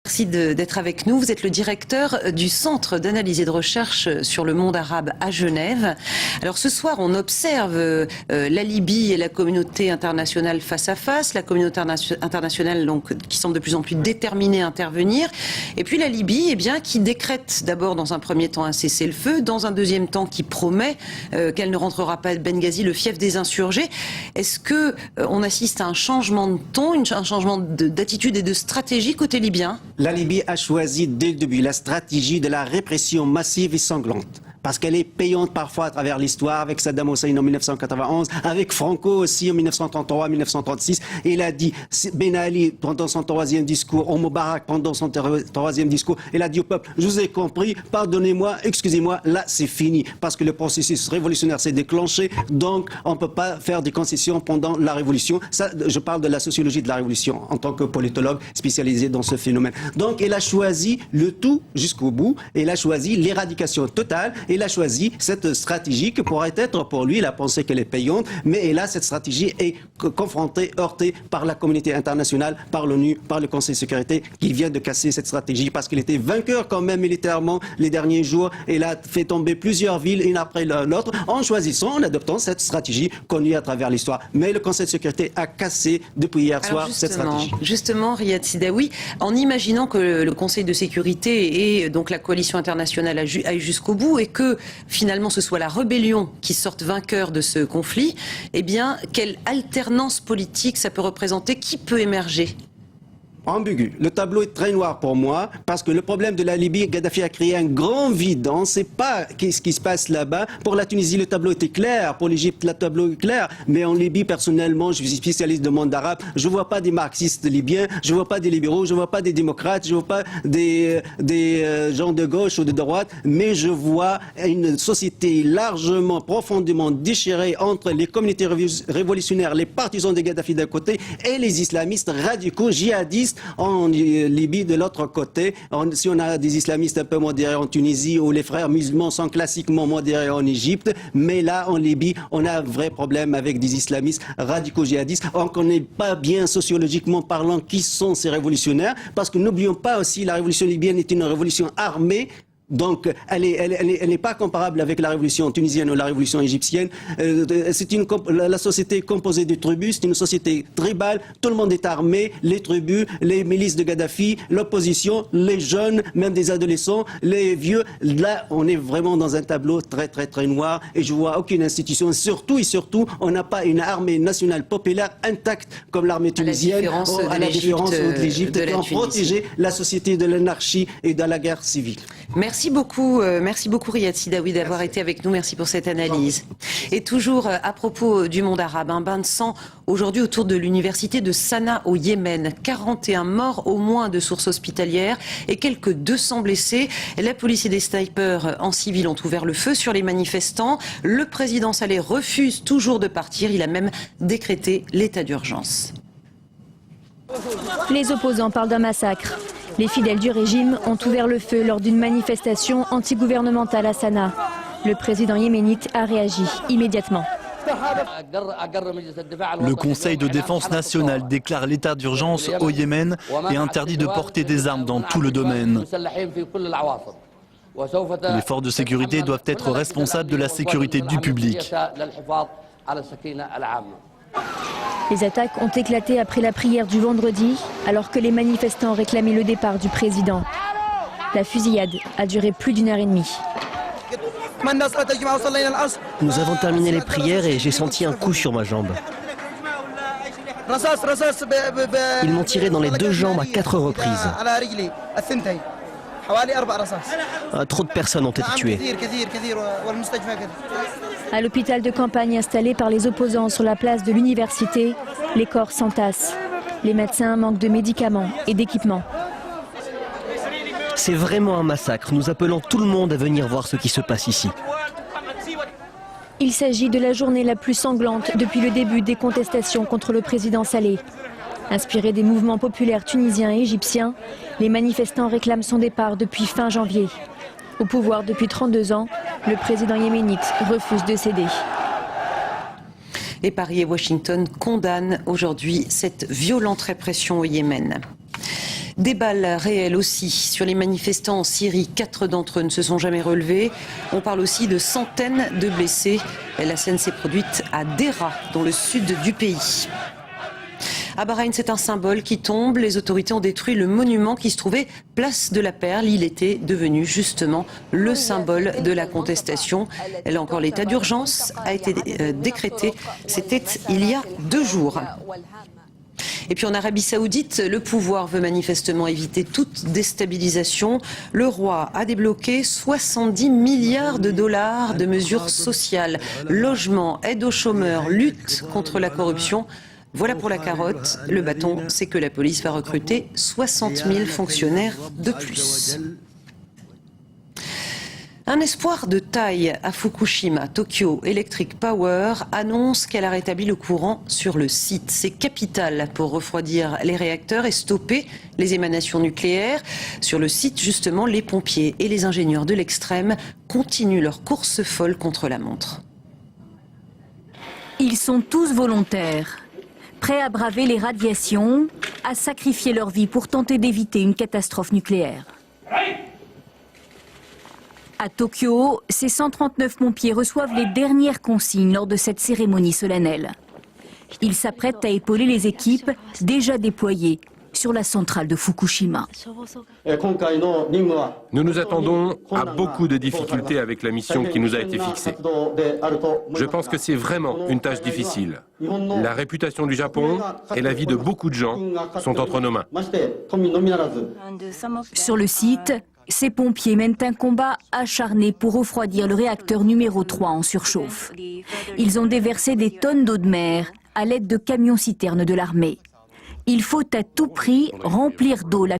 Merci d'être avec nous. Vous êtes le directeur du Centre d'analyse et de recherche sur le monde arabe à Genève. Alors ce soir, on observe la Libye et la communauté internationale face à face. La communauté internationale donc, qui semble de plus en plus déterminée à intervenir. Et puis la Libye qui décrète d'abord dans un premier temps un cessez-le-feu, dans un deuxième temps qui promet qu'elle ne rentrera pas à Benghazi, le fief des insurgés. Est-ce qu'on assiste à un changement de ton, un changement d'attitude et de stratégie côté libyen ? La Libye a choisi dès le début la stratégie de la répression massive et sanglante. Parce qu'elle est payante parfois à travers l'histoire, avec Saddam Hussein en 1991, avec Franco aussi en 1933-1936. Il a dit, Ben Ali pendant son troisième discours, Moubarak pendant son troisième discours, il a dit au peuple, je vous ai compris, pardonnez-moi, excusez-moi, là c'est fini. Parce que le processus révolutionnaire s'est déclenché, donc on ne peut pas faire des concessions pendant la révolution. Ça, je parle de la sociologie de la révolution en tant que politologue spécialisé dans ce phénomène. Donc il a choisi le tout jusqu'au bout, il a choisi l'éradication totale. Il a choisi cette stratégie qui pourrait être pour lui, il a pensé qu'elle est payante, mais là, cette stratégie est confrontée, heurtée par la communauté internationale, par l'ONU, par le Conseil de sécurité, qui vient de casser cette stratégie parce qu'il était vainqueur quand même militairement les derniers jours. Il a fait tomber plusieurs villes, une après l'autre, en choisissant, en adoptant cette stratégie connue à travers l'histoire. Mais le Conseil de sécurité a cassé depuis hier soir cette stratégie. Justement, Riyad Sidaoui, en imaginant que le Conseil de sécurité et donc la coalition internationale aille jusqu'au bout et que finalement ce soit la rébellion qui sorte vainqueur de ce conflit, quelle alternance politique ça peut représenter? Qui peut émerger? Ambigu. Le tableau est très noir pour moi parce que le problème de la Libye, Kadhafi a créé un grand vide. On ne sait pas ce qui se passe là-bas. Pour la Tunisie, le tableau était clair. Pour l'Égypte, le tableau est clair. Mais en Libye, personnellement, je suis spécialiste de monde arabe. Je ne vois pas des marxistes libyens. Je ne vois pas des libéraux. Je ne vois pas des démocrates. Je ne vois pas des gens de gauche ou de droite. Mais je vois une société largement, profondément déchirée entre les communautés révolutionnaires, les partisans de Kadhafi d'un côté et les islamistes radicaux, djihadistes en Libye de l'autre côté. Si on a des islamistes un peu modérés en Tunisie ou les frères musulmans sont classiquement modérés en Égypte, mais là en Libye on a un vrai problème avec des islamistes radicaux djihadistes. On ne connaît pas bien sociologiquement parlant qui sont ces révolutionnaires, parce que n'oublions pas aussi la révolution libyenne est une révolution armée. Donc, elle n'est pas comparable avec la révolution tunisienne ou la révolution égyptienne. La société est composée de tribus, c'est une société tribale, tout le monde est armé, les tribus, les milices de Kadhafi, l'opposition, les jeunes, même des adolescents, les vieux. Là, on est vraiment dans un tableau très, très, très noir et je vois aucune institution. Surtout, on n'a pas une armée nationale populaire intacte comme l'armée tunisienne, à la différence de l'Égypte, qui ont protégé la société de l'anarchie et de la guerre civile. Merci beaucoup Riyad Sidaoui d'avoir été avec nous, merci pour cette analyse. Et toujours à propos du monde arabe, un bain de sang aujourd'hui autour de l'université de Sanaa au Yémen. 41 morts au moins de sources hospitalières et quelques 200 blessés. La police et des snipers en civil ont ouvert le feu sur les manifestants. Le président Saleh refuse toujours de partir, il a même décrété l'état d'urgence. Les opposants parlent d'un massacre. Les fidèles du régime ont ouvert le feu lors d'une manifestation antigouvernementale à Sanaa. Le président yéménite a réagi immédiatement. Le Conseil de défense nationale déclare l'état d'urgence au Yémen et interdit de porter des armes dans tout le domaine. Les forces de sécurité doivent être responsables de la sécurité du public. Les attaques ont éclaté après la prière du vendredi, alors que les manifestants réclamaient le départ du président. La fusillade a duré plus d'1 heure et demie. Nous avons terminé les prières et j'ai senti un coup sur ma jambe. Ils m'ont tiré dans les 2 jambes à 4 reprises. Trop de personnes ont été tuées. À l'hôpital de campagne installé par les opposants sur la place de l'université, les corps s'entassent. Les médecins manquent de médicaments et d'équipements. C'est vraiment un massacre. Nous appelons tout le monde à venir voir ce qui se passe ici. Il s'agit de la journée la plus sanglante depuis le début des contestations contre le président Saleh. Inspirés des mouvements populaires tunisiens et égyptiens, les manifestants réclament son départ depuis fin janvier. Au pouvoir depuis 32 ans, le président yéménite refuse de céder. Et Paris et Washington condamnent aujourd'hui cette violente répression au Yémen. Des balles réelles aussi sur les manifestants en Syrie. 4 d'entre eux ne se sont jamais relevés. On parle aussi de centaines de blessés. La scène s'est produite à Deraa, dans le sud du pays. À Bahreïn, c'est un symbole qui tombe. Les autorités ont détruit le monument qui se trouvait place de la Perle. Il était devenu justement le symbole de la contestation. Et là encore, l'état d'urgence a été décrété. C'était il y a 2 jours. Et puis en Arabie Saoudite, le pouvoir veut manifestement éviter toute déstabilisation. Le roi a débloqué 70 milliards de dollars de mesures sociales, logement, aide aux chômeurs, lutte contre la corruption. Voilà pour la carotte. Le bâton, c'est que la police va recruter 60 000 fonctionnaires de plus. Un espoir de taille à Fukushima. Tokyo Electric Power annonce qu'elle a rétabli le courant sur le site. C'est capital pour refroidir les réacteurs et stopper les émanations nucléaires. Sur le site, justement, les pompiers et les ingénieurs de l'extrême continuent leur course folle contre la montre. Ils sont tous volontaires, prêts à braver les radiations, à sacrifier leur vie pour tenter d'éviter une catastrophe nucléaire. À Tokyo, ces 139 pompiers reçoivent les dernières consignes lors de cette cérémonie solennelle. Ils s'apprêtent à épauler les équipes déjà déployées sur la centrale de Fukushima. Nous nous attendons à beaucoup de difficultés avec la mission qui nous a été fixée. Je pense que c'est vraiment une tâche difficile. La réputation du Japon et la vie de beaucoup de gens sont entre nos mains. Sur le site, ces pompiers mènent un combat acharné pour refroidir le réacteur numéro 3 en surchauffe. Ils ont déversé des tonnes d'eau de mer à l'aide de camions-citernes de l'armée. Il faut à tout prix remplir d'eau la